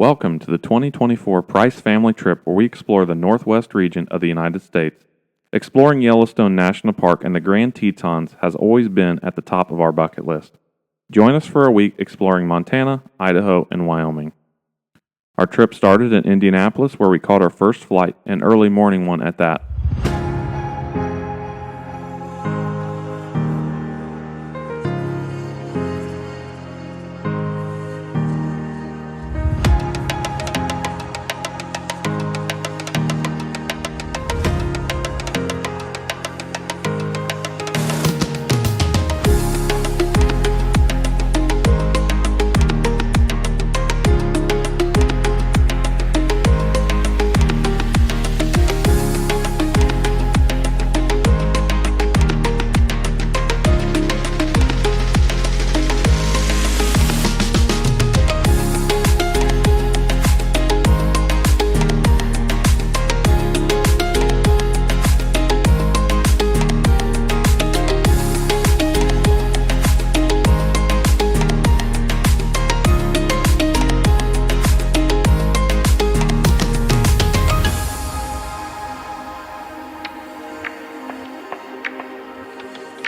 Welcome to the 2024 Price Family Trip, where we explore the northwest region of the United States. Exploring Yellowstone National Park and the Grand Tetons has always been at the top of our bucket list. Join us for a week exploring Montana, Idaho, and Wyoming. Our trip started in Indianapolis, where we caught our first flight, an early morning one at that.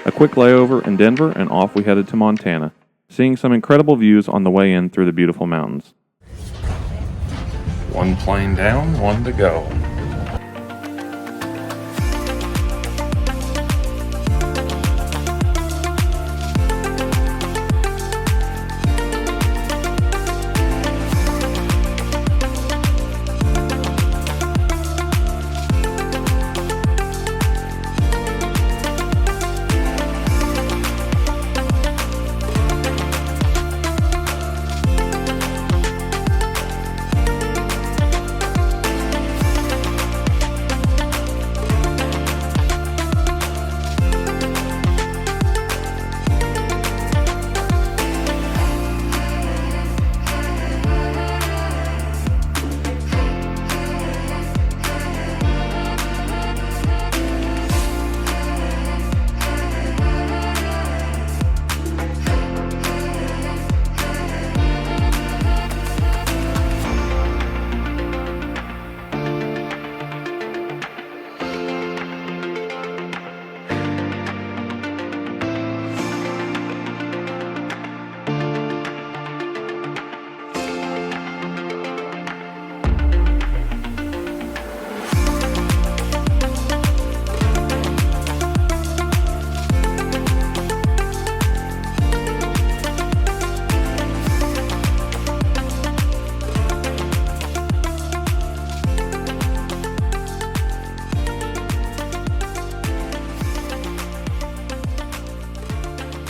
A quick layover in Denver, and off we headed to Montana, seeing some incredible views on the way in through the beautiful mountains. One plane down, one to go.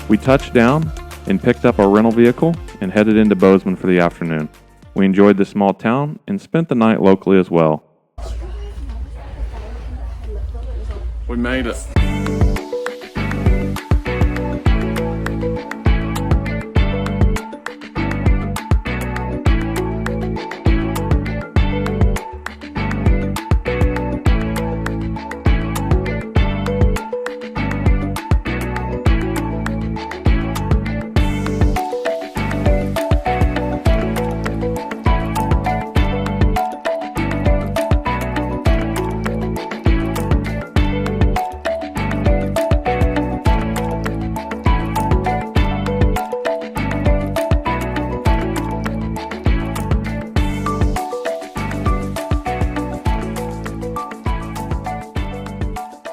We touched down and picked up our rental vehicle and headed into Bozeman for the afternoon. We enjoyed the small town and spent the night locally as well. We made it.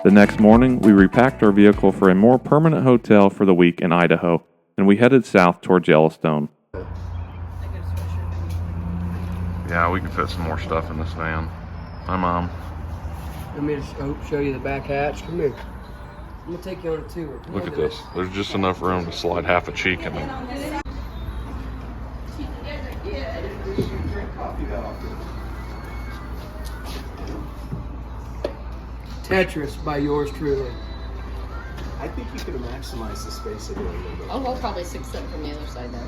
The next morning, we repacked our vehicle for a more permanent hotel for the week in Idaho, and we headed south towards Yellowstone. Yeah, we can fit some more stuff in this van. Hi, Mom. Let me just show you the back hatch. Come here. I'm gonna take you on a tour. Look at this. There's just enough room to slide half a cheek in it. Tetris by yours truly. I think you could have maximized the space of it a little bit. Oh, we'll probably 6-7 from the other side though.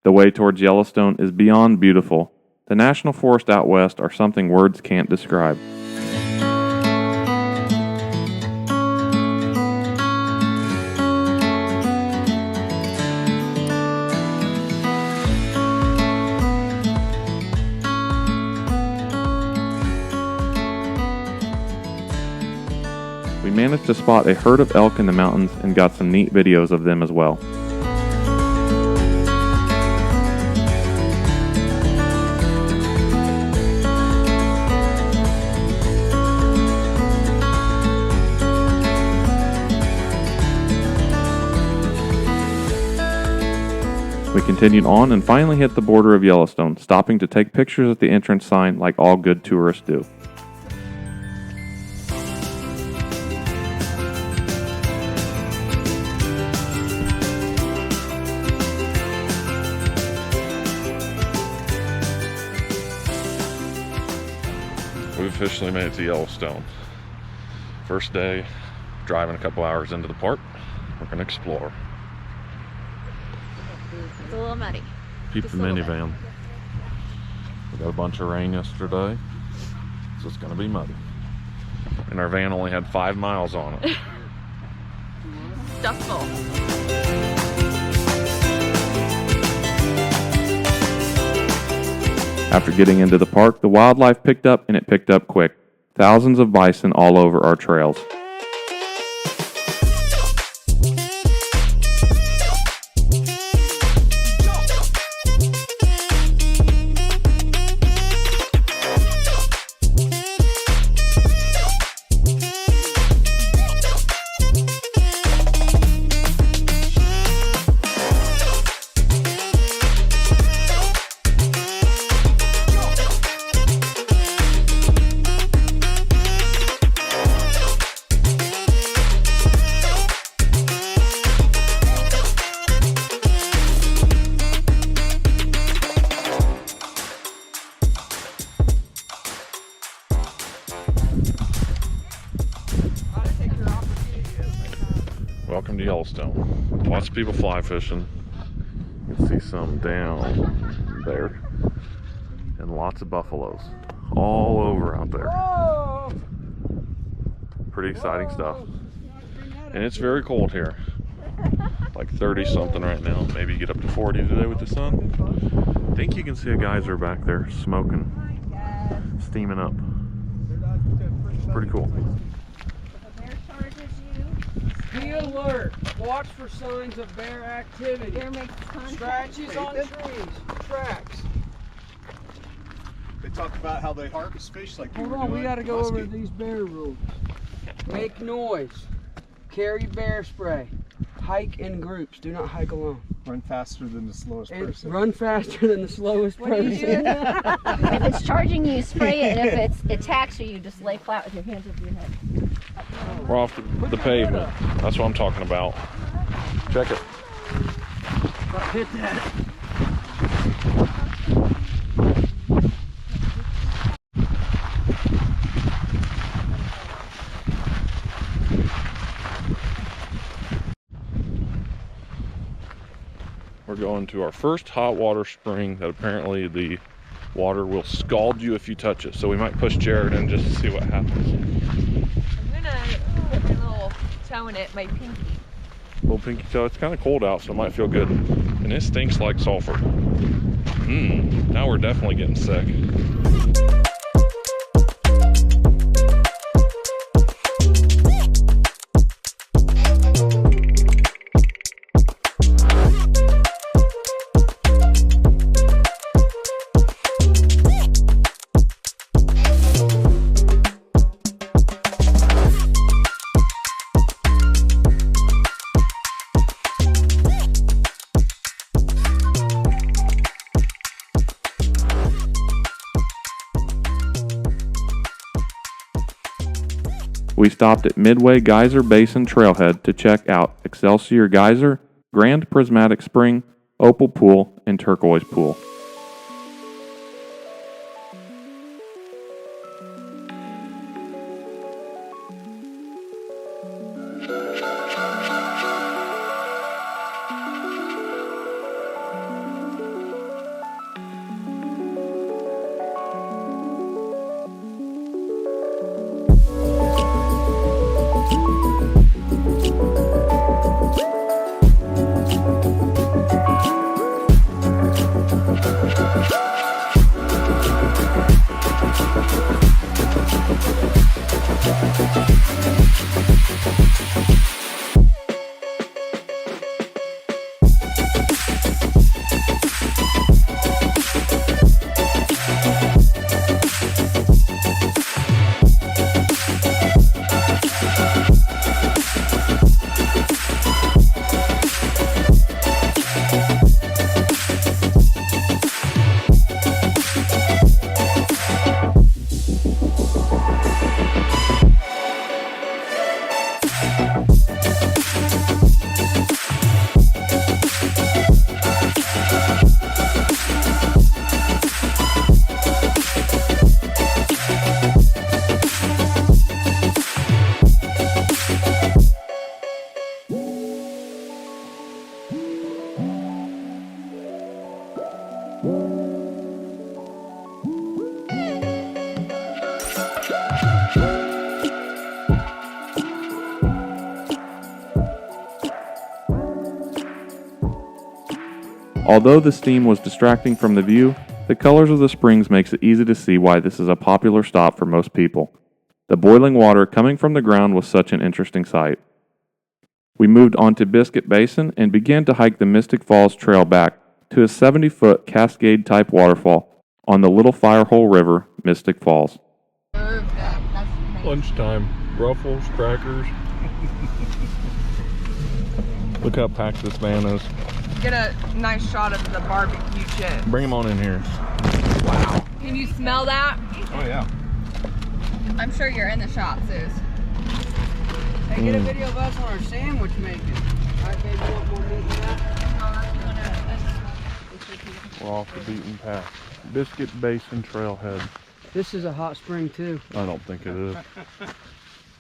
The way towards Yellowstone is beyond beautiful. The national forests out west are something words can't describe. managed to spot a herd of elk in the mountains and got some neat videos of them as well. We continued on and finally hit the border of Yellowstone, stopping to take pictures at the entrance sign like all good tourists do. We've officially made it to Yellowstone. First day, driving a couple hours into the park. We're going to explore. It's a little muddy. Keep Just the a little minivan. We got a bunch of rain yesterday, so it's going to be muddy. And our van only had 5 miles on it. Stuffed full. After getting into the park, the wildlife picked up, and it picked up quick. Thousands of bison all over our trails. Welcome to Yellowstone. Lots of people fly fishing. You can see some down there. And lots of buffaloes all over out there. Pretty exciting stuff. And it's very cold here. Like 30 something right now. Maybe you get up to 40 today with the sun. I think you can see a geyser back there smoking, steaming up. Pretty cool. Be alert. Watch for signs of bear activity. Bear makes contact. Scratches on trees. Tracks. They talk about how they harvest fish like you Hold were on, we doing. gotta go Muskie. over these bear rules. Make noise. Carry bear spray. Hike in groups. Do not hike alone. Run faster than the slowest And person. run faster than the slowest What do you do? person. If it's charging you, spray it. And if it attacks you, you just lay flat with your hands over your head. We're off the pavement. That's what I'm talking about. Check it. Hit that. We're going to our first hot water spring that apparently the water will scald you if you touch it. So we might push Jared in just to see what happens. I'm gonna put my little toe in it, my pinky. Little pinky toe. It's kind of cold out, so it might feel good. And it stinks like sulfur. Now we're definitely getting sick. We stopped at Midway Geyser Basin Trailhead to check out Excelsior Geyser, Grand Prismatic Spring, Opal Pool, and Turquoise Pool. Although the steam was distracting from the view, the colors of the springs makes it easy to see why this is a popular stop for most people. The boiling water coming from the ground was such an interesting sight. We moved on to Biscuit Basin and began to hike the Mystic Falls Trail back to a 70-foot cascade-type waterfall on the Little Firehole River, Mystic Falls. Lunchtime. Ruffles, crackers. Look how packed this van is. Get a nice shot of the barbecue chips. Bring them on in here. Wow. Can you smell that? Oh yeah. I'm sure you're in the shop, Zeus. Hey, get a video of us on our sandwich making. All right, baby, you want more meat than that? We're off the beaten path. Biscuit Basin Trailhead. This is a hot spring too. I don't think it is.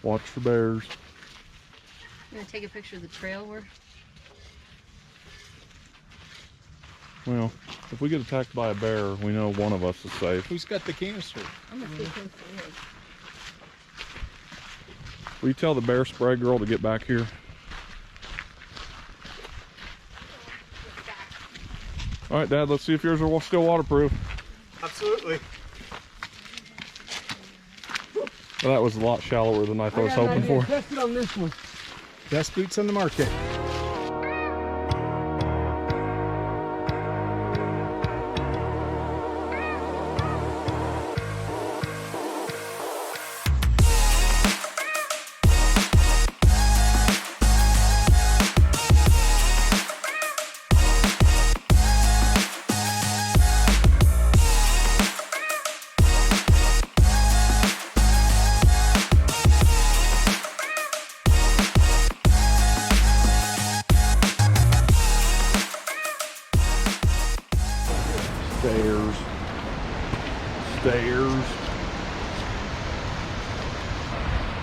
Watch the bears. You gonna take a picture of the trail where? Well, if we get attacked by a bear, we know one of us is safe. Who's got the canister? I'm gonna take him for his. Will you tell the bear spray girl to get back here? All right, Dad, let's see if yours are still waterproof. Absolutely. Well, that was a lot shallower than I was hoping for. Test it on this one. Best boots on the market. Stairs.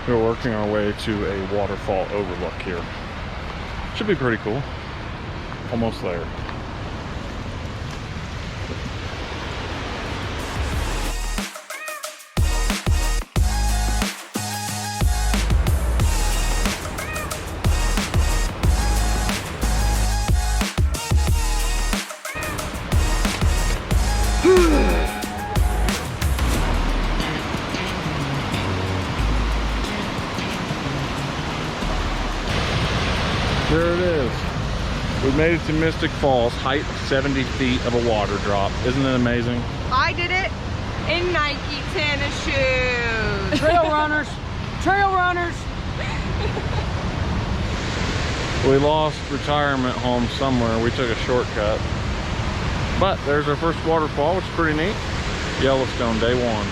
We're working our way to a waterfall overlook here. Should be pretty cool. Almost there. There it is. We made it to Mystic Falls, height 70 feet of a water drop. Isn't it amazing? I did it in Nike tennis shoes. Trail runners. Trail runners. We lost retirement home somewhere. We took a shortcut. But there's our first waterfall, which is pretty neat. Yellowstone, day one.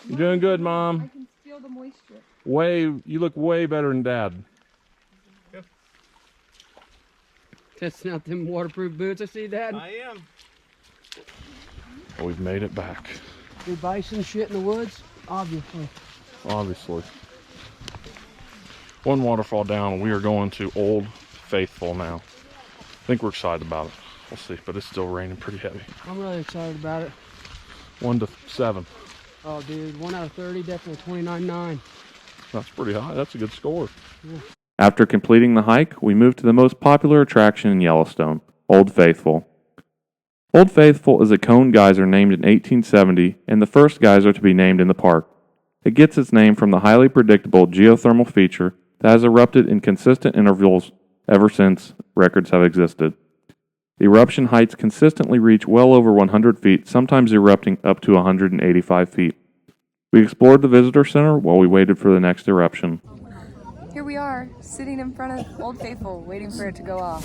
You're doing good, Mom. I can feel the moisture. You look way better than Dad. Testing out them waterproof boots. I see that. I am. We've made it back. Do bison shit in the woods? Obviously. Obviously. One waterfall down, we are going to Old Faithful now. I think we're excited about it. We'll see, but it's still raining pretty heavy. I'm really excited about it. 1 to 7. Oh, dude, 1 out of 30, definitely 29.9. That's pretty high. That's a good score. Yeah. After completing the hike, we moved to the most popular attraction in Yellowstone, Old Faithful. Old Faithful is a cone geyser named in 1870 and the first geyser to be named in the park. It gets its name from the highly predictable geothermal feature that has erupted in consistent intervals ever since records have existed. The eruption heights consistently reach well over 100 feet, sometimes erupting up to 185 feet. We explored the visitor center while we waited for the next eruption. Here we are, sitting in front of Old Faithful, waiting for it to go off.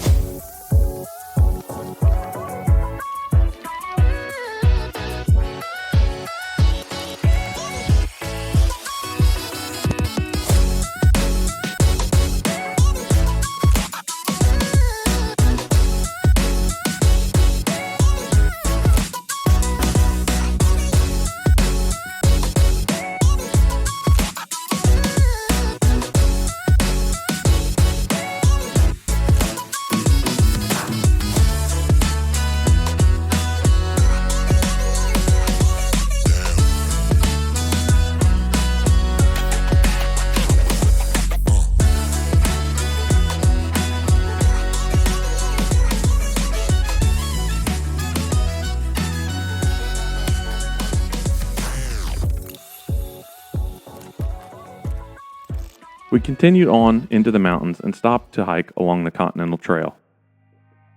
We continued on into the mountains and stopped to hike along the Continental Trail.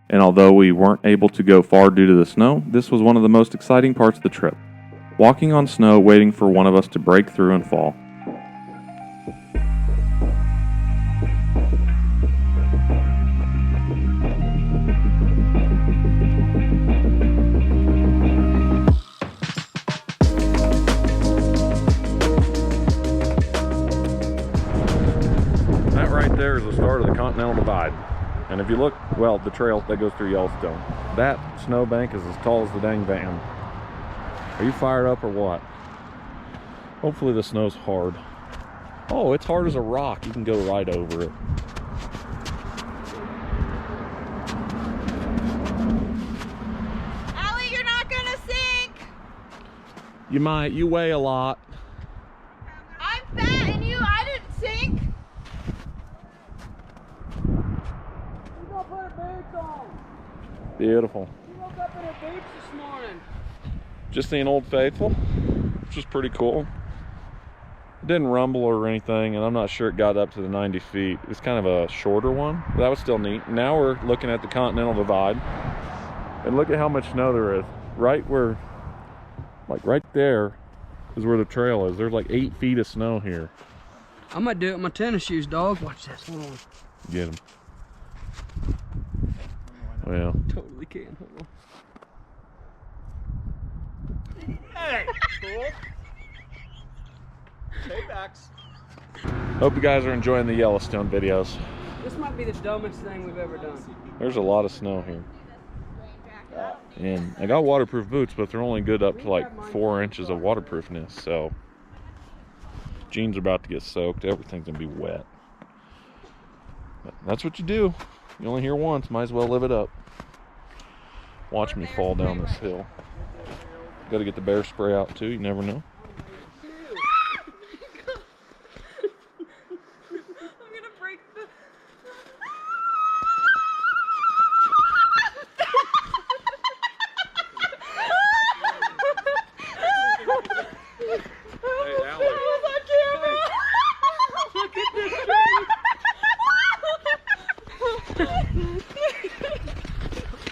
And although we weren't able to go far due to the snow, this was one of the most exciting parts of the trip. Walking on snow, waiting for one of us to break through and fall. That right there is the start of the Continental Divide. And if you look, well, the trail that goes through Yellowstone, that snowbank is as tall as the dang van. Are you fired up or what? Hopefully the snow's hard. Oh, it's hard as a rock. You can go right over it. Allie, you're not gonna sink! You might. You weigh a lot. I'm fat and I didn't sink! We gonna put our boots on. Beautiful. We woke up in our boots this morning. Just seen Old Faithful, which is pretty cool. It didn't rumble or anything, and I'm not sure it got up to the 90 feet. It's kind of a shorter one, but that was still neat. Now we're looking at the Continental Divide, and look at how much snow there is. Right where, like right there, is where the trail is. There's like 8 feet of snow here. I might do it with my tennis shoes, dog. Watch this. Hold on. Get them. Well, Totally can. Hold on. Hey, cool. Paybacks. hope you guys are enjoying the Yellowstone videos. This might be the dumbest thing we've ever done. There's a lot of snow here. And I got waterproof boots, but they're only good up to like 4 inches of waterproofness, so jeans are about to get soaked. Everything's gonna be wet. But that's what you do. You only hear once, might as well live it up. Watch me fall down this hill. Gotta get the bear spray out too, you never know. I'm gonna break the... Hey, Allie. Look at this tree.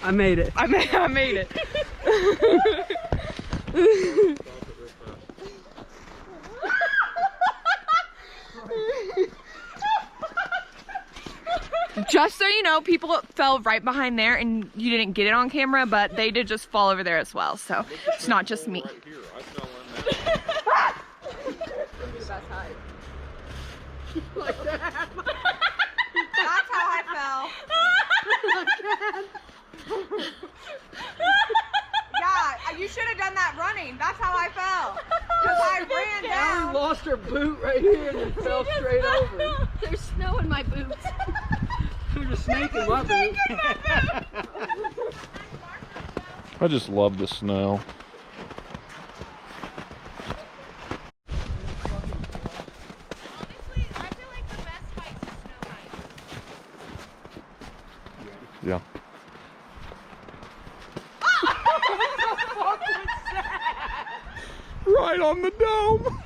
I made it. I made it. Just so you know, people fell right behind there and you didn't get it on camera, but they did just fall over there as well, so it's not just me. Like that. That's how I fell. Yeah, you should have done that running. That's how I fell. Because I ran Allie down. lost her boot right here and then fell straight over. There's snow in my boots. There's a snake in my boot. I just love the snow. Yeah. Right on the dome.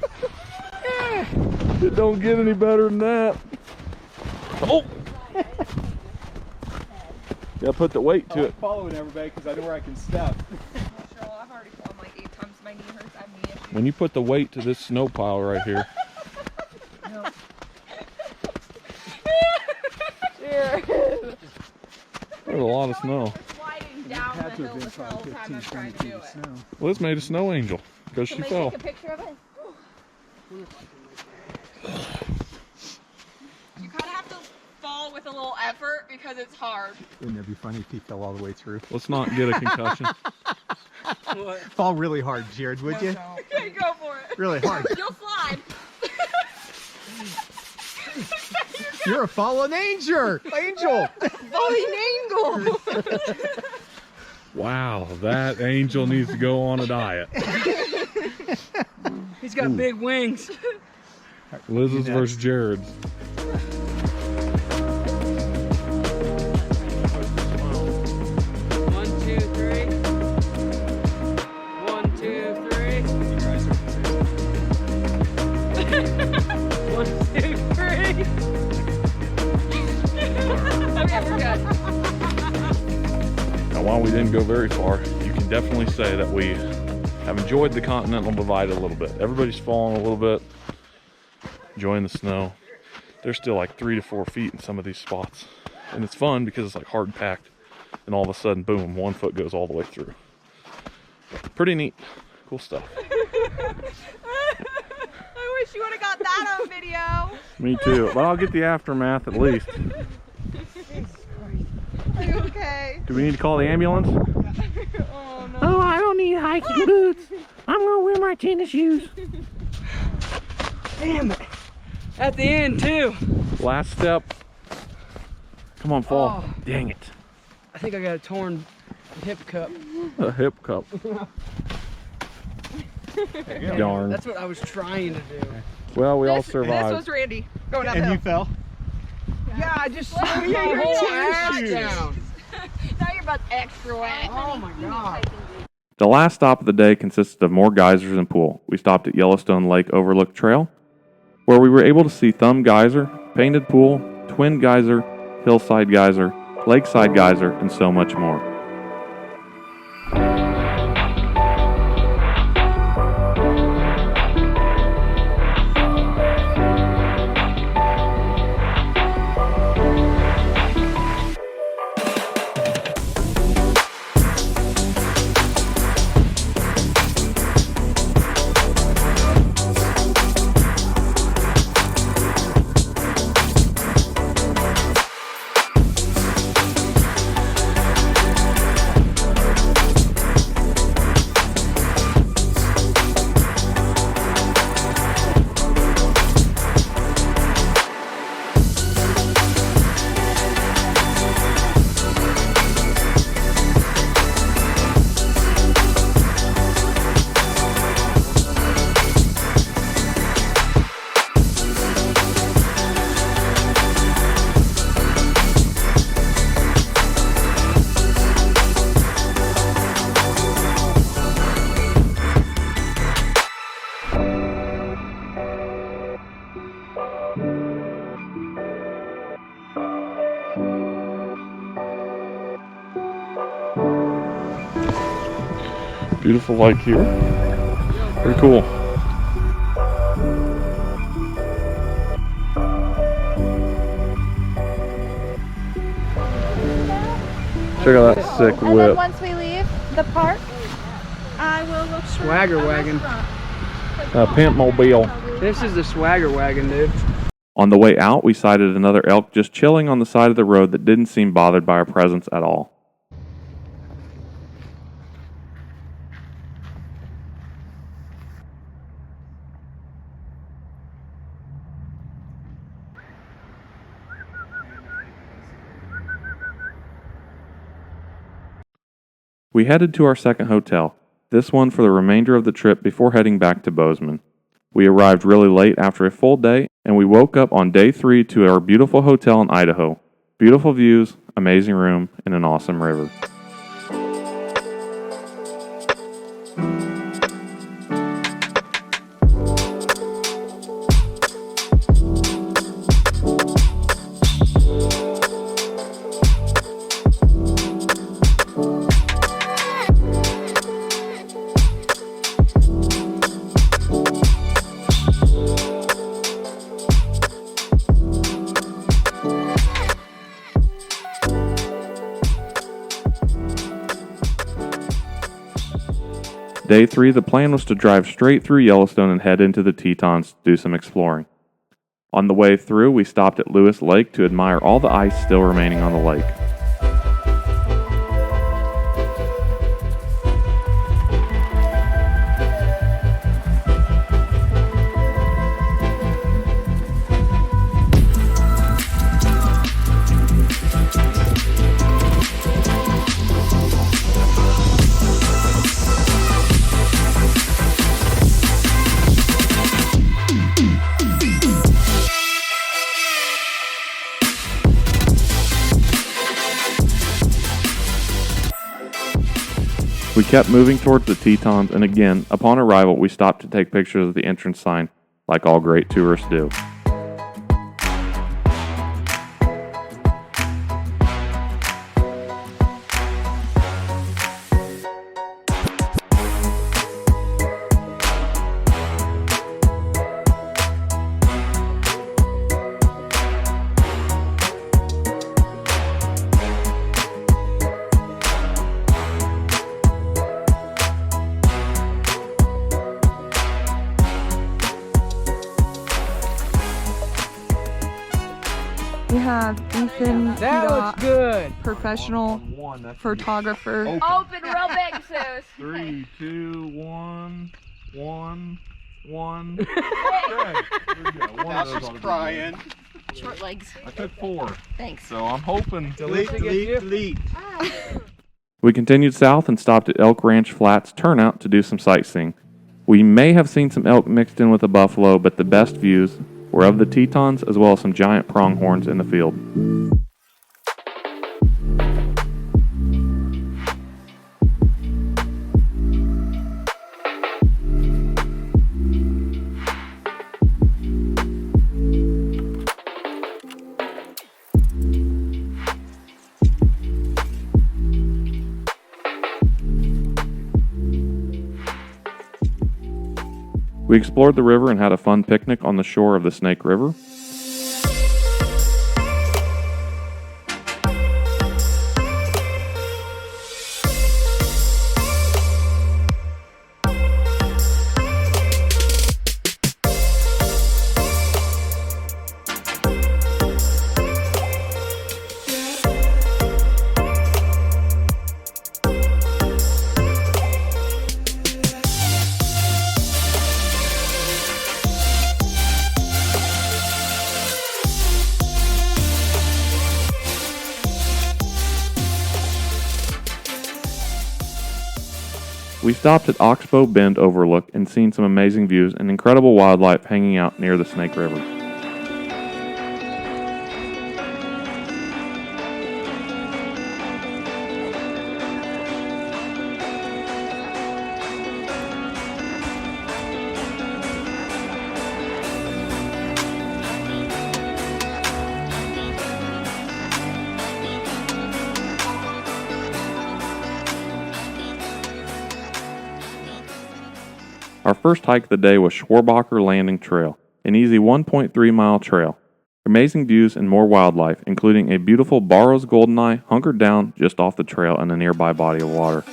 It don't get any better than that. Oh! Gotta put the weight to I'm it. following everybody because I know where I can step. I've already fallen like 8 times. My knee hurts. I have knee issues. When you put the weight to this snow pile right here. There's a lot of snow. Sliding down the hill this whole time I'm trying to do it. Liz made a snow angel because she fell. Take a picture of it. You kind of have to fall with a little effort because it's hard. Wouldn't that be funny if he fell all the way through? Let's not get a concussion. Fall really hard, Jared, would you? Okay, go for it. Really hard. You'll slide. You're a fallen angel. Angel. Falling angle. Wow, that angel needs to go on a diet. He's got big wings. Liz's versus Jared's. One, two, three. 1, 2, 3. 1, 2, 3. while we didn't go very far, you can definitely say that we have enjoyed the Continental Divide a little bit. Everybody's falling a little bit, enjoying the snow. There's still like 3 to 4 feet in some of these spots. And it's fun because it's like hard packed. And all of a sudden, boom, 1 foot goes all the way through. Pretty neat. Cool stuff. I wish you would have got that on video. Me too, but I'll get the aftermath at least. Are you okay? Do we need to call the ambulance? Oh no. Oh, I don't need hiking boots. I'm gonna wear my tennis shoes. Damn it. At the end, too. Last step. Come on, fall. Oh. Dang it. I think I got a torn hip cup. A hip cup. Darn. That's what I was trying to do. Well, we all This survived. was Randy going And uphill. you fell? Yeah, I just slammed my whole ass down. Now you're about extra wet. Oh my God. The last stop of the day consisted of more geysers and pool. We stopped at Yellowstone Lake Overlook Trail, where we were able to see Thumb Geyser, Painted Pool, Twin Geyser, Hillside Geyser, Lakeside Geyser, and so much more. Beautiful lake here. Pretty cool. Check out that sick And then whip. once we leave the park, I will look for Swagger a wagon. restaurant. Pimp Mobile. This is the swagger wagon, dude. On the way out, we sighted another elk just chilling on the side of the road that didn't seem bothered by our presence at all. We headed to our second hotel, this one for the remainder of the trip before heading back to Bozeman. We arrived really late after a full day, and we woke up on day 3 to our beautiful hotel in Idaho. Beautiful views, amazing room, and an awesome river. Day 3, the plan was to drive straight through Yellowstone and head into the Tetons to do some exploring. On the way through, we stopped at Lewis Lake to admire all the ice still remaining on the lake. We kept moving towards the Tetons, and again, upon arrival, we stopped to take pictures of the entrance sign, like all great tourists do. have Ethan, That looks good. professional photographer. Open real big, Sus. 3, 2, 1, 1, 1. Okay. Now she's crying. Short legs. I took 4, Thanks. so I'm hoping. Delete. We continued south and stopped at Elk Ranch Flats Turnout to do some sightseeing. We may have seen some elk mixed in with a buffalo, but the best views were of the Tetons as well as some giant pronghorns in the field. We explored the river and had a fun picnic on the shore of the Snake River. We stopped at Oxbow Bend Overlook and seen some amazing views and incredible wildlife hanging out near the Snake River. Our first hike of the day was Schwarbacher Landing Trail, an easy 1.3 mile trail. Amazing views and more wildlife, including a beautiful Barrow's goldeneye hunkered down just off the trail in a nearby body of water.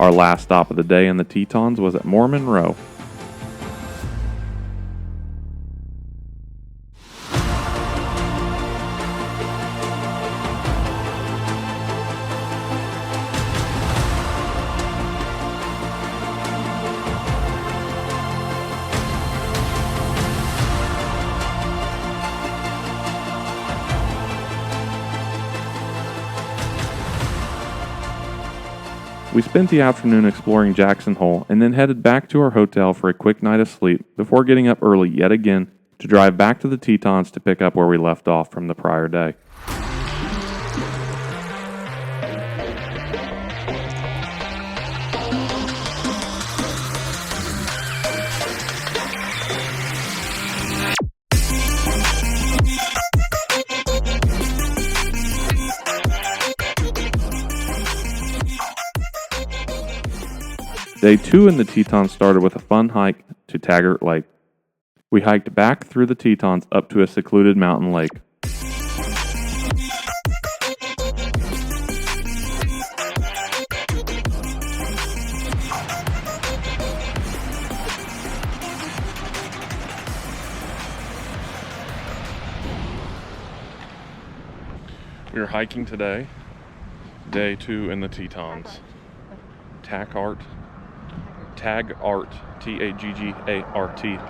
Our last stop of the day in the Tetons was at Mormon Row. We spent the afternoon exploring Jackson Hole and then headed back to our hotel for a quick night of sleep before getting up early yet again to drive back to the Tetons to pick up where we left off from the prior day. Day 2 in the Tetons started with a fun hike to Taggart Lake. We hiked back through the Tetons up to a secluded mountain lake. We are hiking today, day 2 in the Tetons. Taggart, Taggart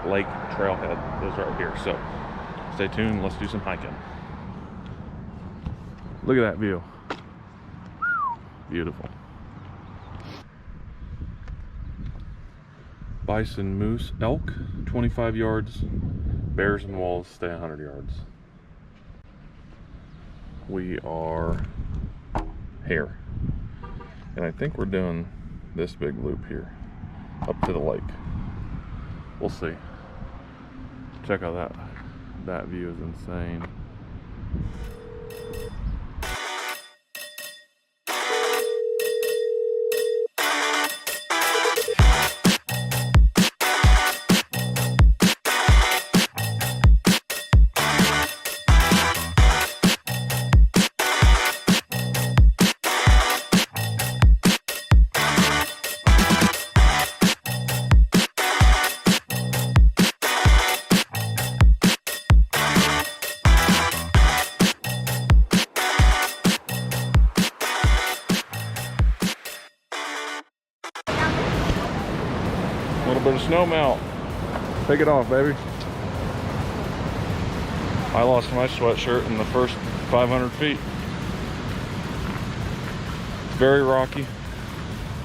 Lake Trailhead is right here. So stay tuned, let's do some hiking. Look at that view. Beautiful. Bison, moose, elk, 25 yards. Bears and wolves stay 100 yards. We are here. And I think we're doing this big loop here, up to the lake. We'll see. Check out that. That view is insane. A little bit of snow melt. Take it off, baby. I lost my sweatshirt in the first 500 feet. It's very rocky.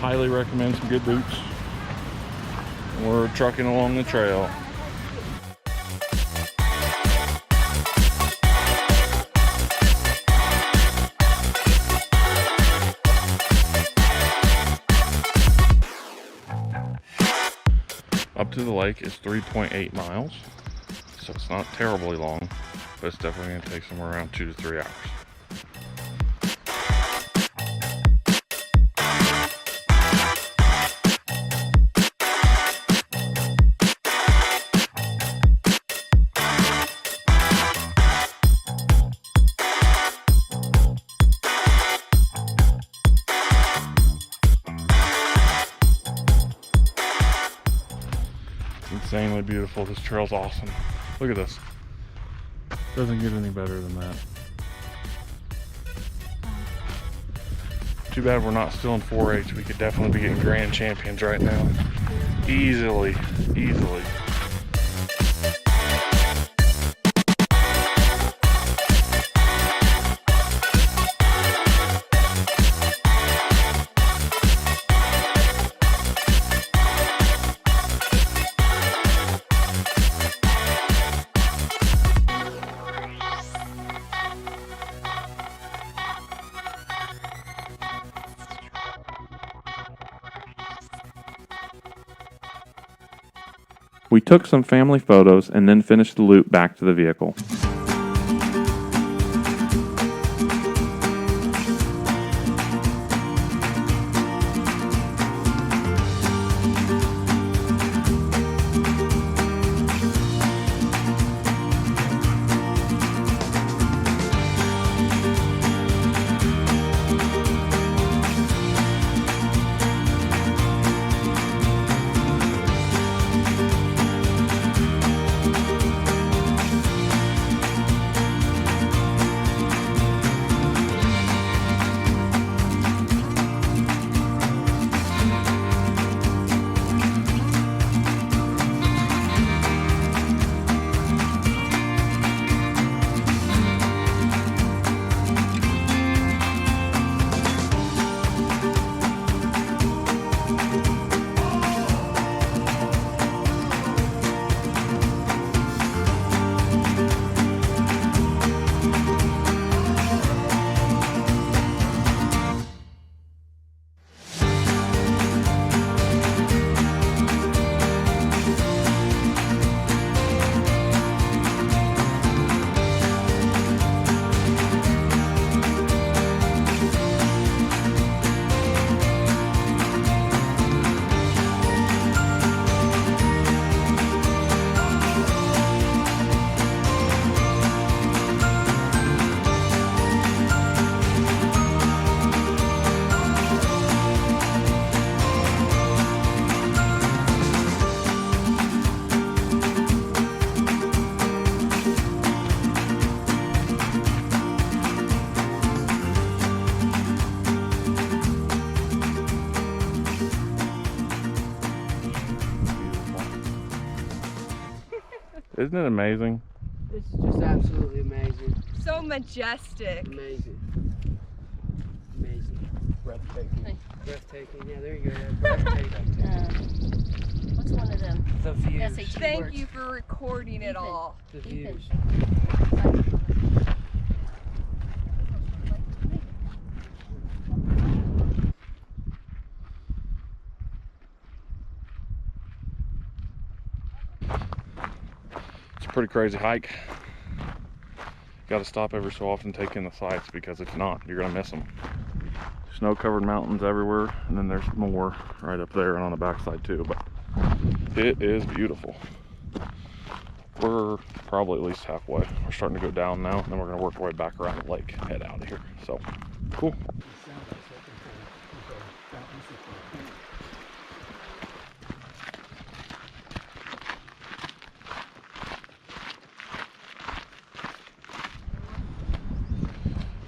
Highly recommend some good boots. We're trucking along the trail. Up to the lake is 3.8 miles, so it's not terribly long, but it's definitely going to take somewhere around 2 to 3 hours. Insanely beautiful. This trail's awesome. Look at this. Doesn't get any better than that. Too bad we're not still in 4-H. We could definitely be getting grand champions right now. Easily, easily. We took some family photos and then finished the loop back to the vehicle. Isn't it amazing? It's just absolutely amazing. So majestic. Amazing. Amazing. Breathtaking. Breathtaking. Yeah, there you go. Breathtaking. What's one of them? The views. SAT Thank words? you for recording it Ethan. all. The Ethan. views. It's a pretty crazy hike. Got to stop every so often, take in the sights, because if not, you're gonna miss them. Snow-covered mountains everywhere, and then there's more right up there and on the backside too. But it is beautiful. We're probably at least halfway. We're starting to go down now, and then we're gonna work our way back around the lake, head out of here. So cool.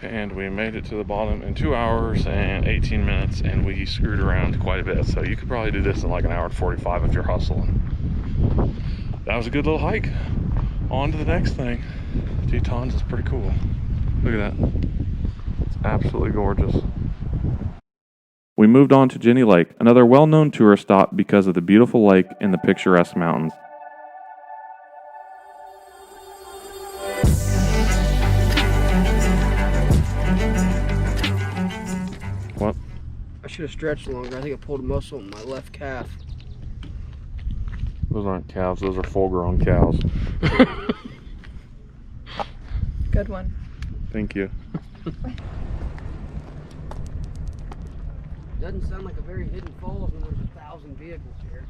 And we made it to the bottom in 2 hours and 18 minutes, and we screwed around quite a bit. So you could probably do this in like an hour and 45 if you're hustling. That was a good little hike. On to the next thing. Tetons is pretty cool. Look at that. It's absolutely gorgeous. We moved on to Jenny Lake, another well-known tourist stop because of the beautiful lake and the picturesque mountains. What? I should have stretched longer. I think I pulled a muscle in my left calf. Those aren't calves, those are full-grown cows. Good one. Thank you. Doesn't sound like a very hidden falls when there's 1,000 vehicles here.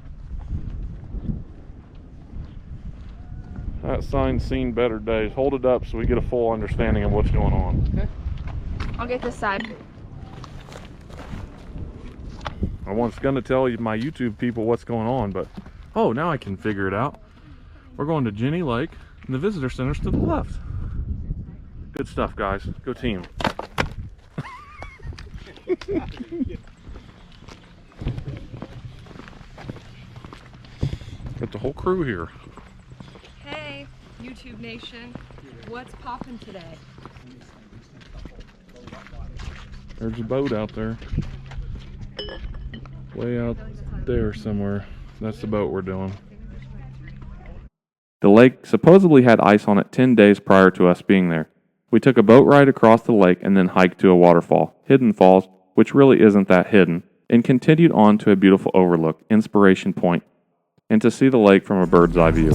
That sign's seen better days. Hold it up so we get a full understanding of what's going on. Okay. I'll get this side. I was going to tell you, my YouTube people, what's going on, but oh, now I can figure it out. We're going to Jenny Lake, and the visitor center's to the left. Good stuff, guys. Go team. Got the whole crew here. Hey, YouTube Nation. What's poppin' today? There's a boat out there. Way out there somewhere. That's the boat we're doing. The lake supposedly had ice on it 10 days prior to us being there. We took a boat ride across the lake and then hiked to a waterfall, Hidden Falls, which really isn't that hidden, and continued on to a beautiful overlook, Inspiration Point, and to see the lake from a bird's eye view.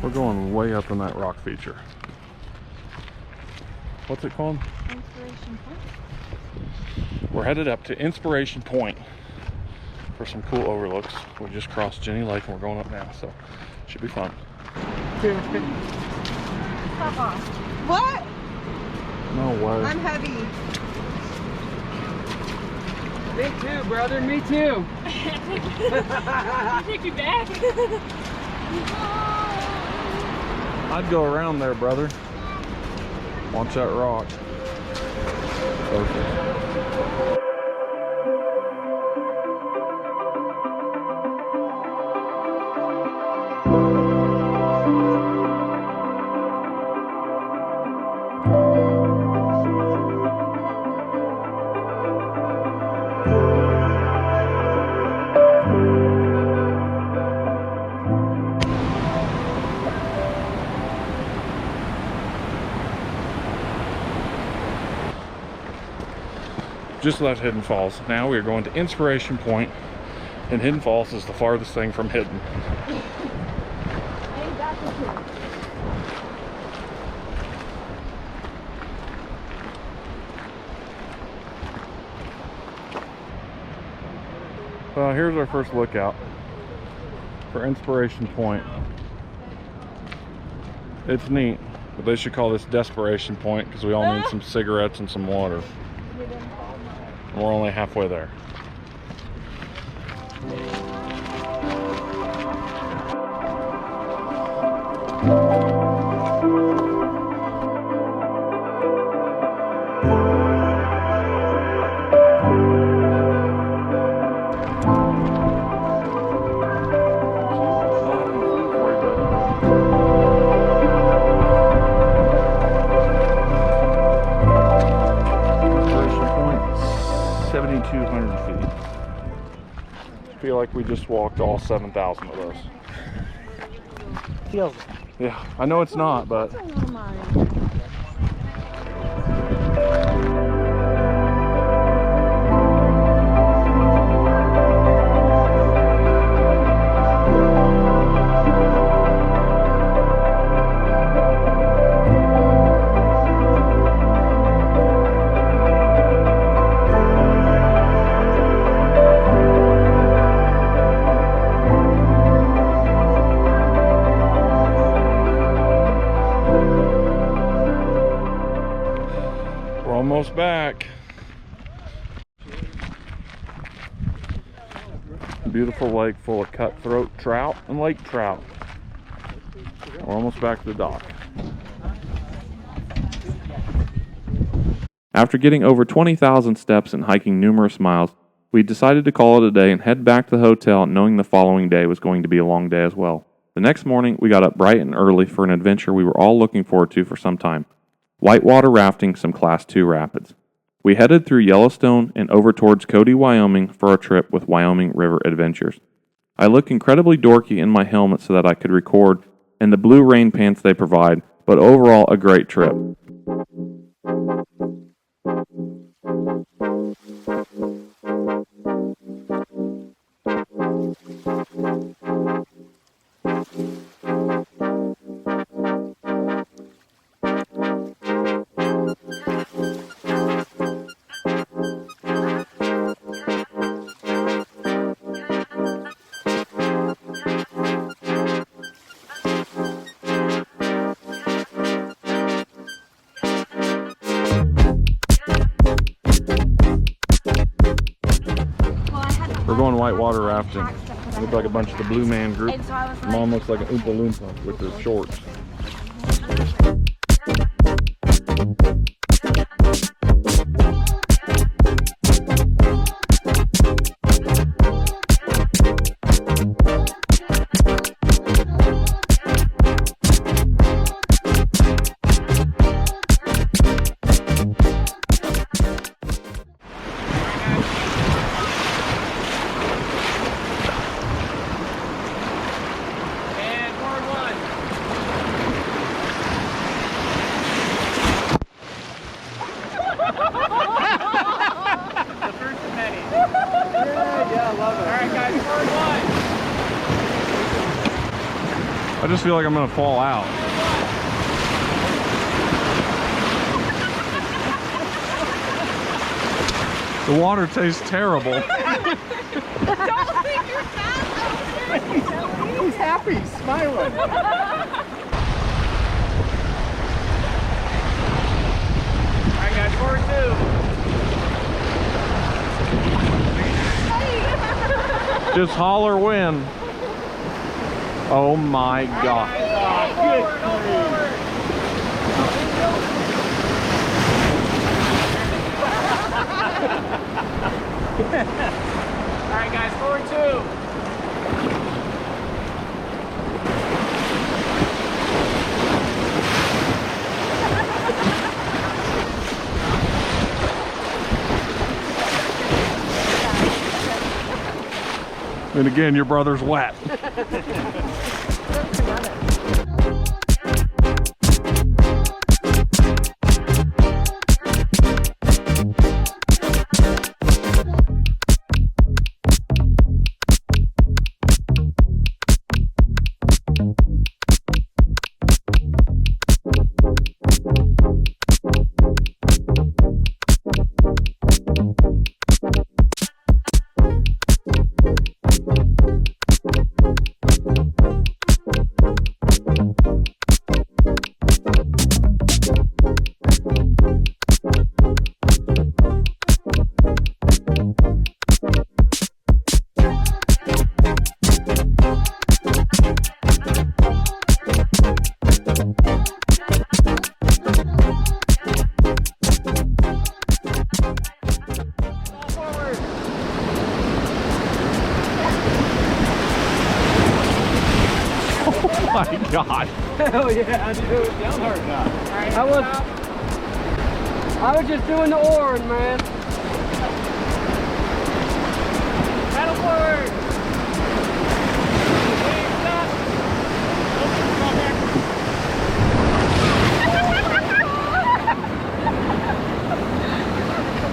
We're going way up in that rock feature. What's it called? Inspiration Point. We're headed up to Inspiration Point for some cool overlooks. We just crossed Jenny Lake and we're going up now, so should be fun. Stop off. What? No way. I'm heavy. Me too, brother. Me too. Take me back. I'd go around there, brother. Watch that rock. Perfect. Just left Hidden Falls. Now we are going to Inspiration Point, and Hidden Falls is the farthest thing from Hidden. Well, here's our first lookout for Inspiration Point. It's neat, but they should call this Desperation Point because we all need some cigarettes and some water. We're only halfway there. I feel like we just walked all 7,000 of those. Feels. Yeah, I know it's not, but almost back. Beautiful lake full of cutthroat trout and lake trout. We're almost back to the dock. After getting over 20,000 steps and hiking numerous miles, we decided to call it a day and head back to the hotel, knowing the following day was going to be a long day as well. The next morning, we got up bright and early for an adventure we were all looking forward to for some time. Whitewater rafting some Class 2 rapids. We headed through Yellowstone and over towards Cody, Wyoming for our trip with Wyoming River Adventures. I look incredibly dorky in my helmet so that I could record in the blue rain pants they provide, but overall a great trip. We're going whitewater rafting. Look like a bunch of the Blue Man Group. Mom looks like an Oompa Loompa with her shorts. I just feel like I'm gonna fall out. The water tastes terrible. He's happy, he's smiling. Alright guys, forward two. Just holler when. Oh my God. Alright guys, forward 2. And again, your brother's wet. Oh my God. Hell yeah, dude. Down hard enough. I was just doing the oaring, man. Paddle forward.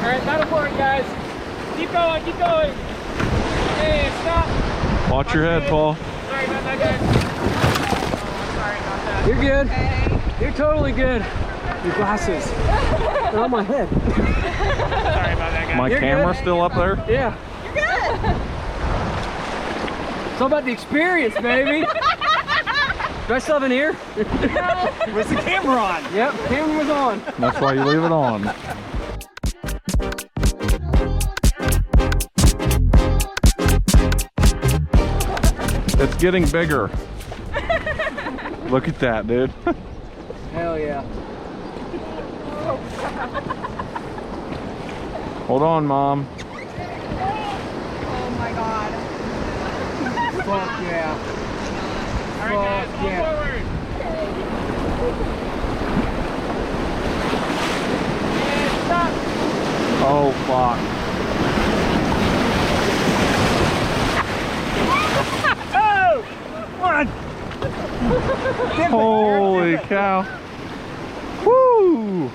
Alright, paddle forward, guys. Keep going, keep going. Hey, stop. Watch your head, Paul. Sorry about that, guys. Sorry about that. You're good. You're totally good. Your glasses. They're on my head. Sorry about that, guys. My You're camera's good. still up there? Yeah. You're good. It's all about the experience, baby. Do I still have an ear? Was the camera on? Yep, camera was on. That's why you leave it on. It's getting bigger. Look at that, dude. Hell yeah. Hold on, Mom. Oh my God. Fuck yeah. Alright, guys, Fuck pull yeah. forward. And stop. Oh, fuck. Oh! One! Holy cow. Woo!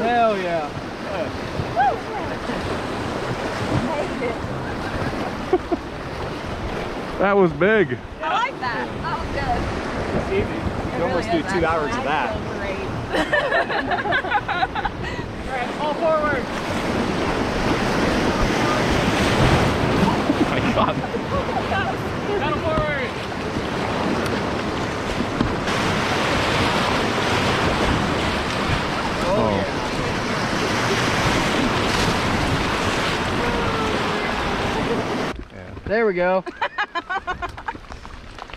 Hell yeah. That was big. I like that. That was good. It's easy. You almost do 2 hours of that. Alright, pull forward. Oh my God. Paddle forward. Oh. There we go.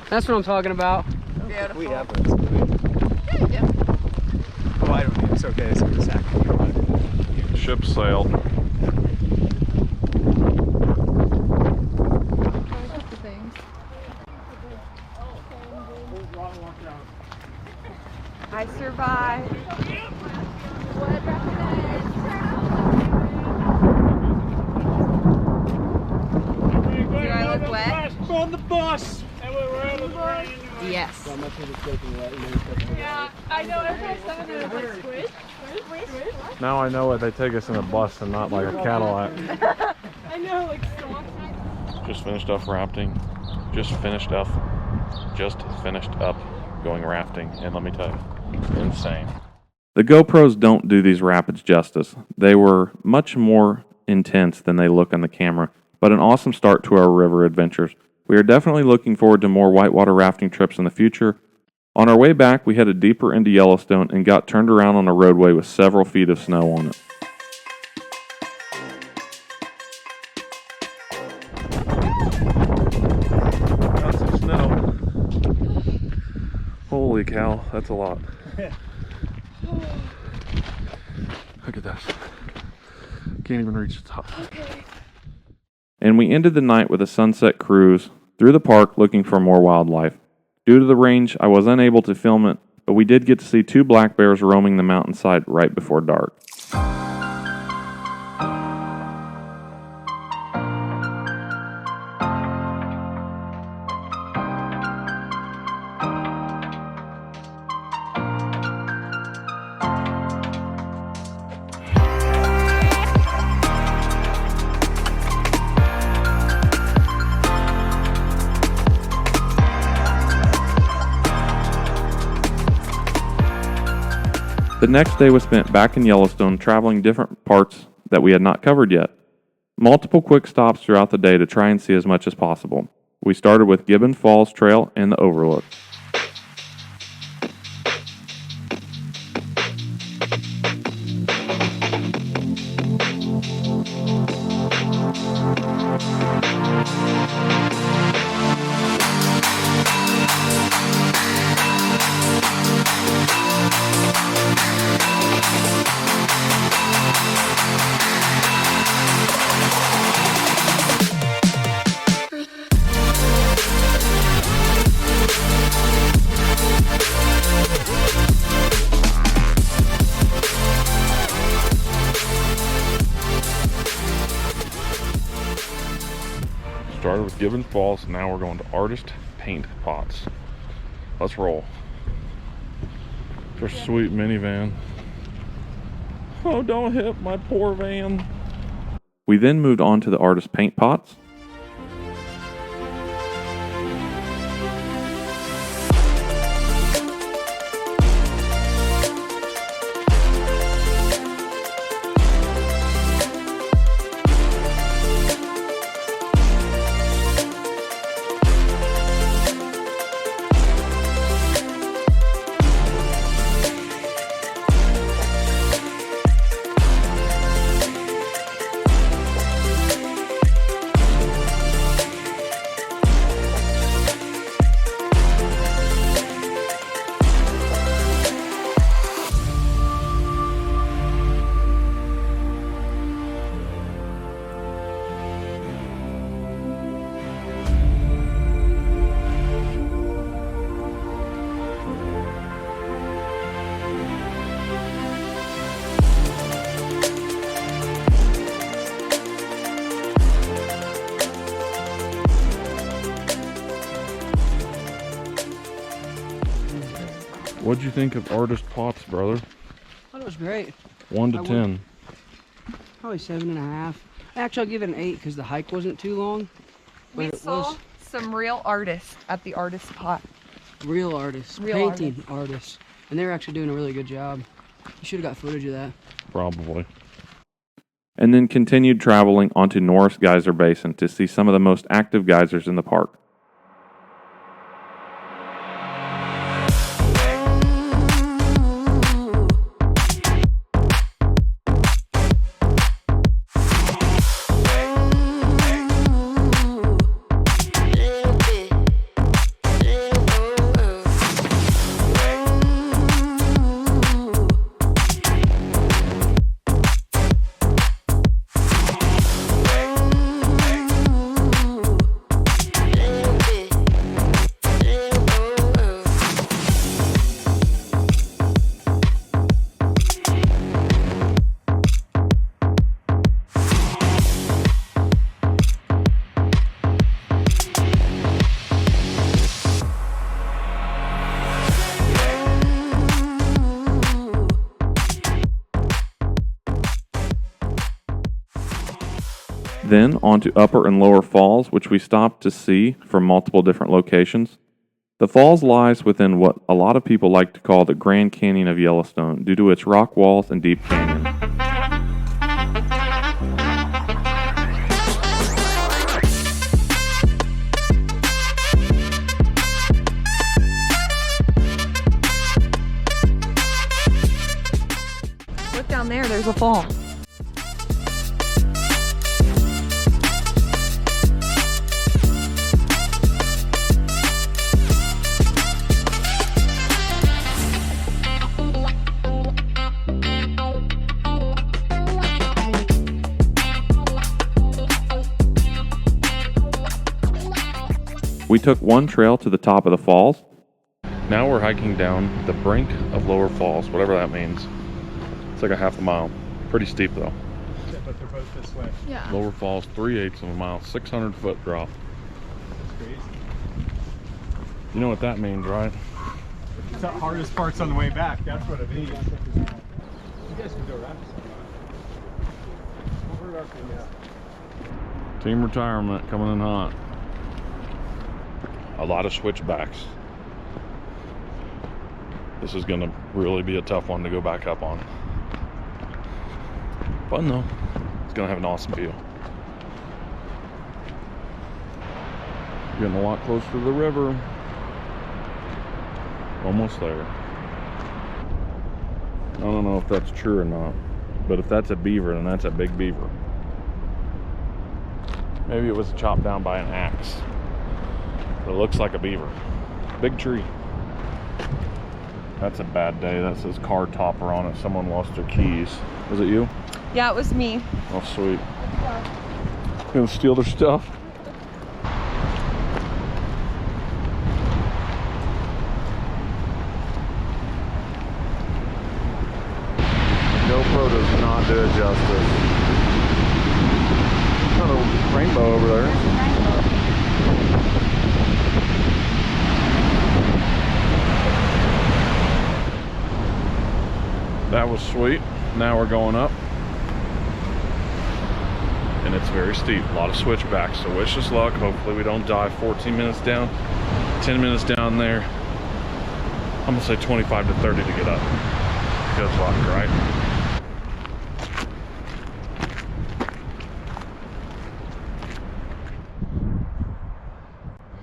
That's what I'm talking about. Beautiful. We have this. Oh, I don't need it. It's okay. It's a sack. Ship sailed. I survived. Do I look wet? On the bus. We're on the bus. Yes. Yeah, I know. Every time someone is like, squish, squish, squish. Now I know why they take us in a bus and not like a Cadillac. I know, like, so Just finished up rafting. Just finished up going rafting. And let me tell you, insane. The GoPros don't do these rapids justice. They were much more intense than they look on the camera, but an awesome start to our river adventures. We are definitely looking forward to more whitewater rafting trips in the future. On our way back, we headed deeper into Yellowstone and got turned around on a roadway with several feet of snow on it. Got some snow. Holy Holy cow, that's a lot. Look at this. Can't even reach the top. And we ended the night with a sunset cruise through the park looking for more wildlife. Due to the range, I was unable to film it, but we did get to see 2 black bears roaming the mountainside right before dark. The next day was spent back in Yellowstone traveling different parts that we had not covered yet. Multiple quick stops throughout the day to try and see as much as possible. We started with Gibbon Falls Trail and the Overlook. Started with Gibbon Falls, now we're going to Artist Paint Pots. Let's roll. For sweet minivan. Oh, don't hit my poor van. We then moved on to the Artist Paint Pots. What'd you think of Artist Pots, brother? I thought it was great. 1 to I would- 10. Probably 7.5. Actually, I'll give it an 8 because the hike wasn't too long. But We it saw was some real artists at the Artist Pot. real artists, Real painting artists. And they were actually doing a really good job. You should have got footage of that. Probably. And then continued traveling onto Norris Geyser Basin to see some of the most active geysers in the park. Then on to Upper and Lower Falls, which we stopped to see from multiple different locations. The falls lies within what a lot of people like to call the Grand Canyon of Yellowstone due to its rock walls and deep canyon. Look down there, there's a fall. We took one trail to the top of the falls. Now we're hiking down the brink of Lower Falls, whatever that means. It's like a half a mile. Pretty steep though. Yeah, but they're both this way. Yeah. Lower Falls, 3/8 of a mile, 600-foot drop. That's crazy. You know what that means, right? The hardest part's on the way back. That's what it means. You guys can go around. We'll hurt our feet out. Team retirement coming in hot. A lot of switchbacks. This is gonna really be a tough one to go back up on. Fun though. It's gonna have an awesome view. Getting a lot closer to the river. Almost there. I don't know if that's true or not, but if that's a beaver, then that's a big beaver. Maybe it was chopped down by an axe. But it looks like a beaver. Big tree. That's a bad day. That says car topper on it. Someone lost their keys. Was it you? Yeah, it was me. Oh, sweet. Gonna steal their stuff? GoPro does not do it justice. Got a rainbow over there. That was sweet. Now we're going up. And it's very steep. A lot of switchbacks. So wish us luck. Hopefully we don't die 14 minutes down. 10 minutes down there. I'm gonna say 25 to 30 to get up. Good luck, right?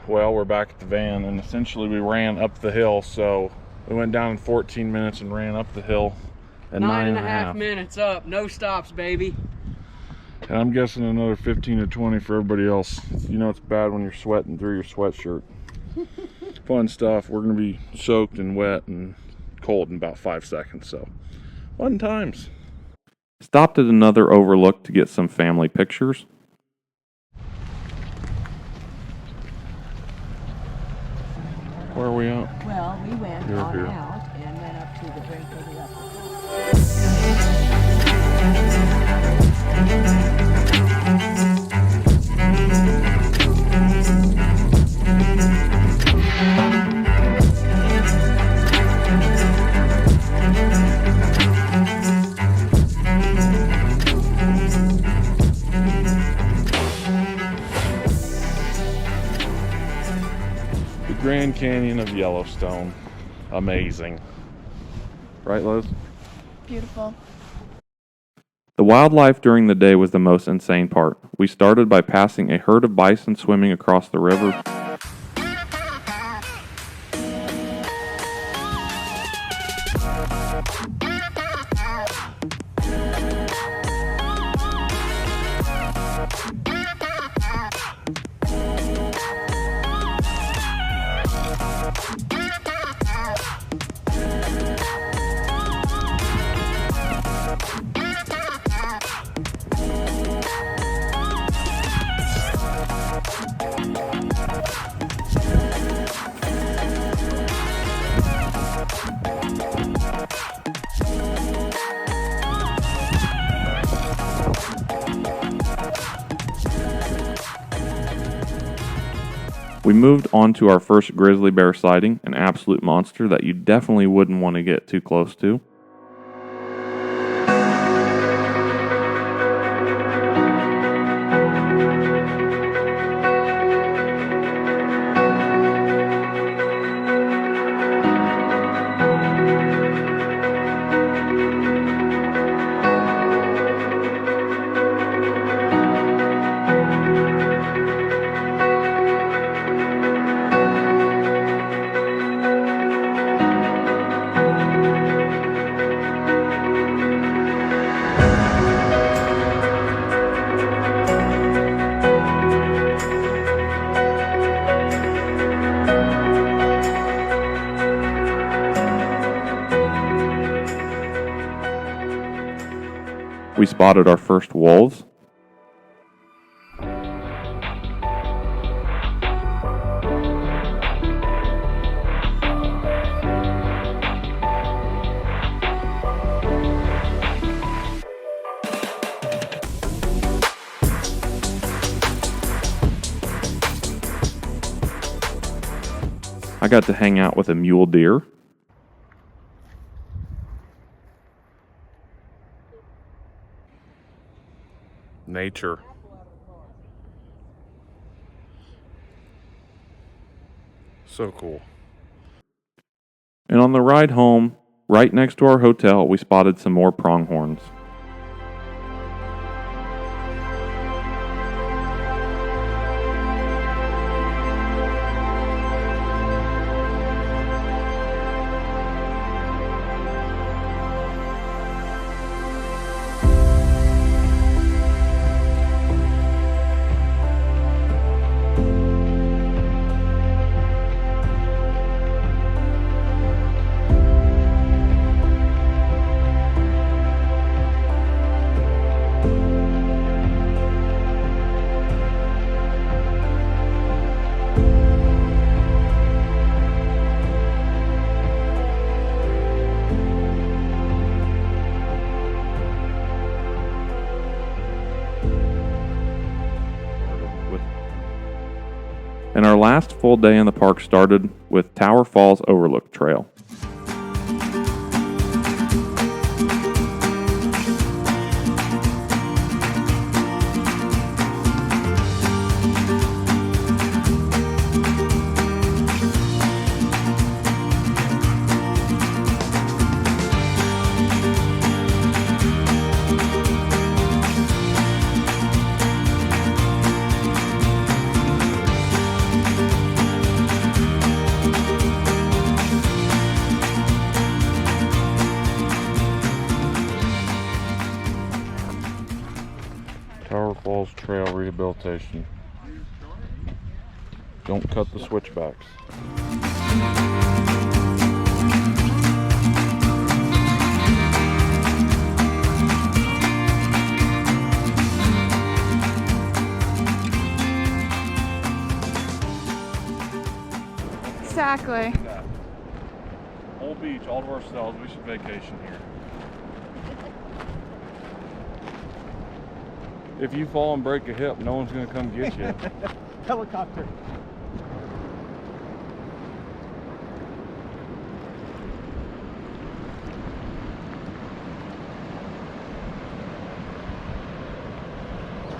Well, we're back at the van, and essentially we ran up the hill. So we went down in 14 minutes and ran up the hill at 9.5 minutes up, no stops, baby. And I'm guessing another 15 to 20 for everybody else. You know it's bad when you're sweating through your sweatshirt. Fun stuff. We're gonna be soaked and wet and cold in about 5 seconds, so fun times. Stopped at another overlook to get some family pictures. Where are we at? Well, we went You're on here. out and went up to the brink of the upper. The Grand Canyon of Yellowstone. Amazing. Right, Liz? Beautiful. The wildlife during the day was the most insane part. We started by passing a herd of bison swimming across the river. We moved on to our first grizzly bear sighting, an absolute monster that you definitely wouldn't want to get too close to. We spotted our first wolves. got to hang out with a mule deer. Nature. So cool. And on the ride home, right next to our hotel, we spotted some more pronghorns. And our last full day in the park started with Tower Falls Overlook Trail. Tower Falls Trail Rehabilitation. Don't cut the switchbacks. Exactly. Whole beach, all to ourselves. We should vacation here. If you fall and break a hip, no one's gonna come get you. Helicopter.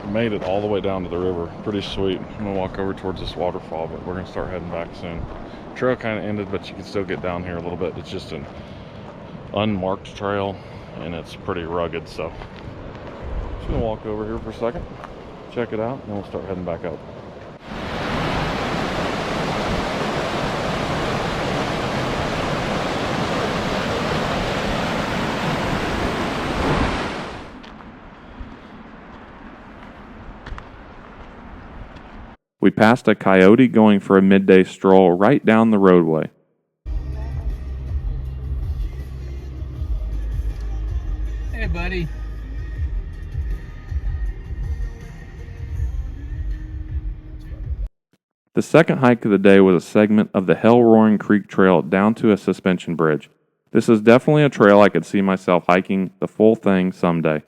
Made it all the way down to the river. Pretty sweet. I'm gonna walk over towards this waterfall, but we're gonna start heading back soon. Trail kind of ended, but you can still get down here a little bit. It's just an unmarked trail, and it's pretty rugged, so just gonna walk over here for a second, check it out, and then we'll start heading back up. We passed a coyote going for a midday stroll right down the roadway. Hey, buddy. The second hike of the day was a segment of the Hell Roaring Creek Trail down to a suspension bridge. This is definitely a trail I could see myself hiking the full thing someday.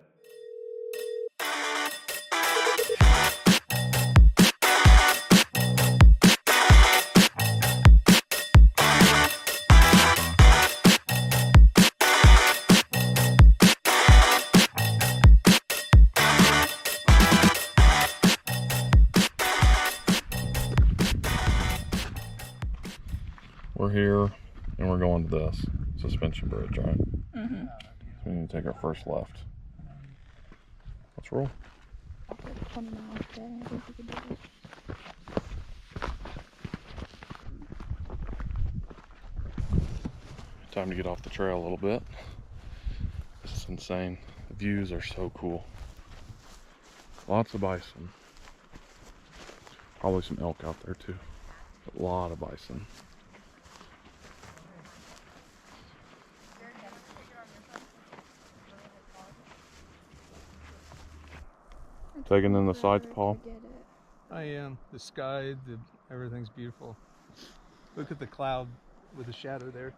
We're here, and we're going to this suspension bridge, right? Mm-hmm. So we need to take our first left. Let's roll. Time to get off the trail a little bit. This is insane. The views are so cool. Lots of bison. Probably some elk out there too. A lot of bison. Taking in the sights, Paul? I am. The sky, everything's beautiful. Look at the cloud with the shadow there.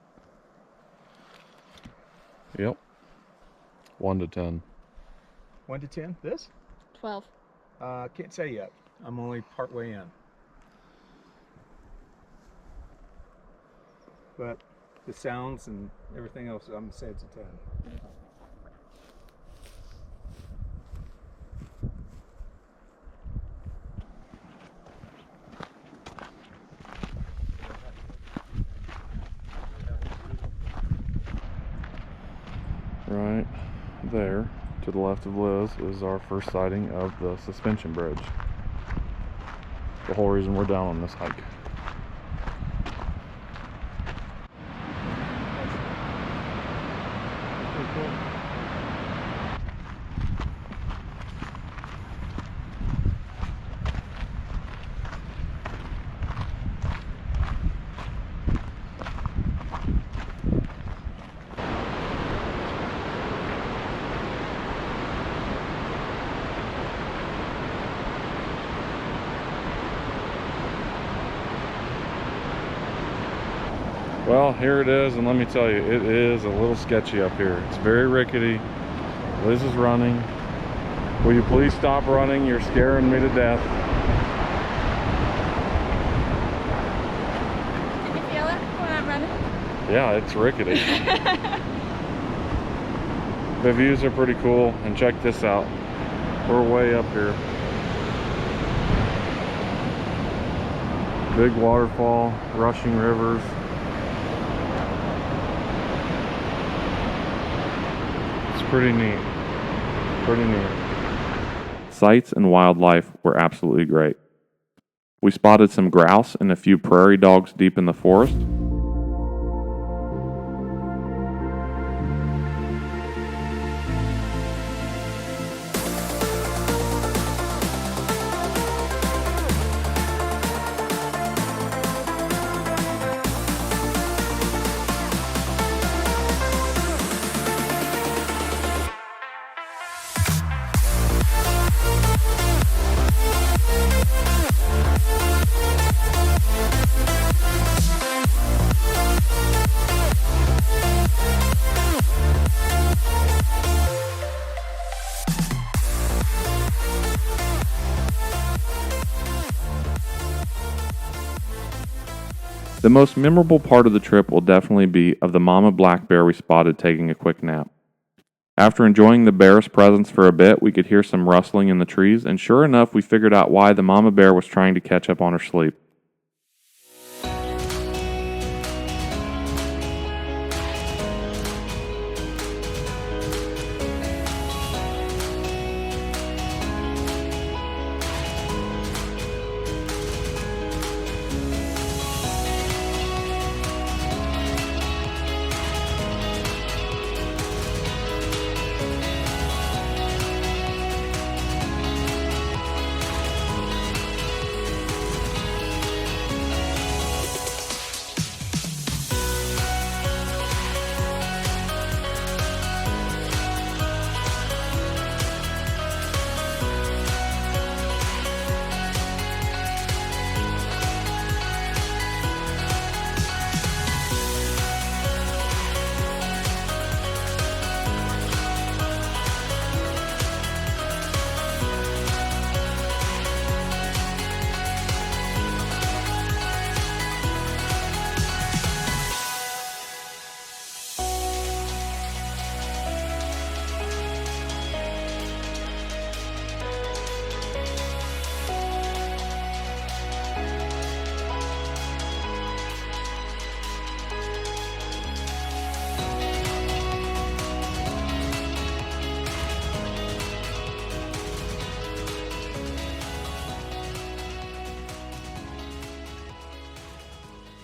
Yep. 1 to 10. 1 to 10. This? 12. Can't say yet. I'm only part way in. but the sounds and everything else, I'm gonna say it's a 10. Right there, to the left of Liz, is our first sighting of the suspension bridge. The whole reason we're down on this hike. Pretty cool. Well, here it is, and let me tell you, it is a little sketchy up here. It's very rickety. Liz is running. Will you please stop running? You're scaring me to death. Did you feel it when I'm running? Yeah, it's rickety. The views are pretty cool, and check this out. We're way up here. Big waterfall, rushing rivers. Pretty neat. Pretty neat. Sights and wildlife were absolutely great. We spotted some grouse and a few prairie dogs deep in the forest. The most memorable part of the trip will definitely be of the mama black bear we spotted taking a quick nap. After enjoying the bear's presence for a bit, we could hear some rustling in the trees, and sure enough, we figured out why the mama bear was trying to catch up on her sleep.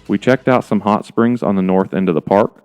We checked out some hot springs on the north end of the park.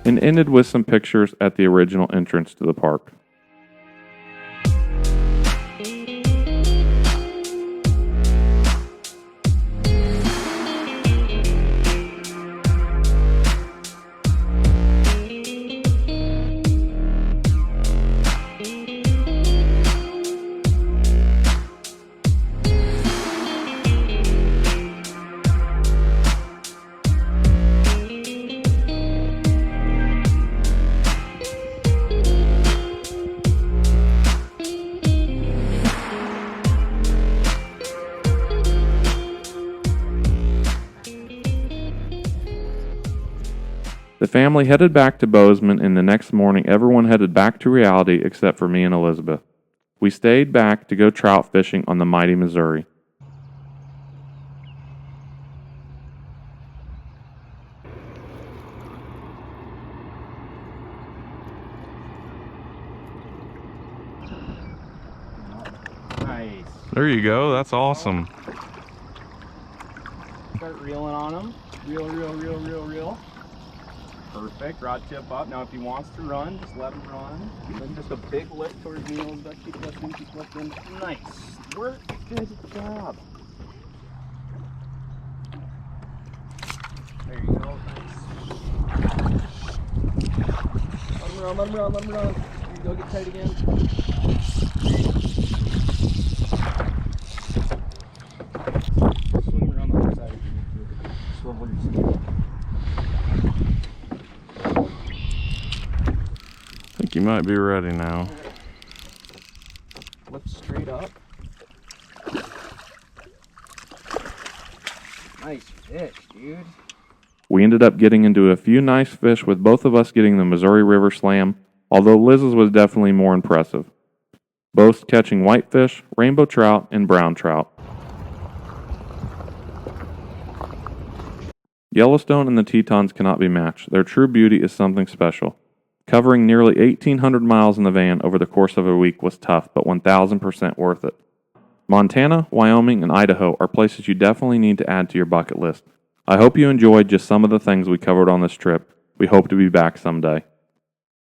and ended with some pictures at the original entrance to the park. The family headed back to Bozeman, and the next morning everyone headed back to reality except for me and Elizabeth. We stayed back to go trout fishing on the mighty Missouri. Nice. There you go. That's awesome. Start reeling on them. Reel, reel, reel, reel, reel. Perfect. Rod tip up. Now if he wants to run, just let him run. Then just a big lift towards me. Keep lifting, keep lifting. Nice. Work. Good job. There you go. Nice. Let him run, let him run, let him run. There you go. Get tight again. Swing around the other side if you need to. Swivel your seat. I think you might be ready now. Lift straight up. Nice fish, dude. We ended up getting into a few nice fish, with both of us getting the Missouri River Slam, although Liz's was definitely more impressive. Both catching whitefish, rainbow trout, and brown trout. Yellowstone and the Tetons cannot be matched. Their true beauty is something special. Covering nearly 1,800 miles in the van over the course of a week was tough, but 1,000% worth it. Montana, Wyoming, and Idaho are places you definitely need to add to your bucket list. I hope you enjoyed just some of the things we covered on this trip. We hope to be back someday.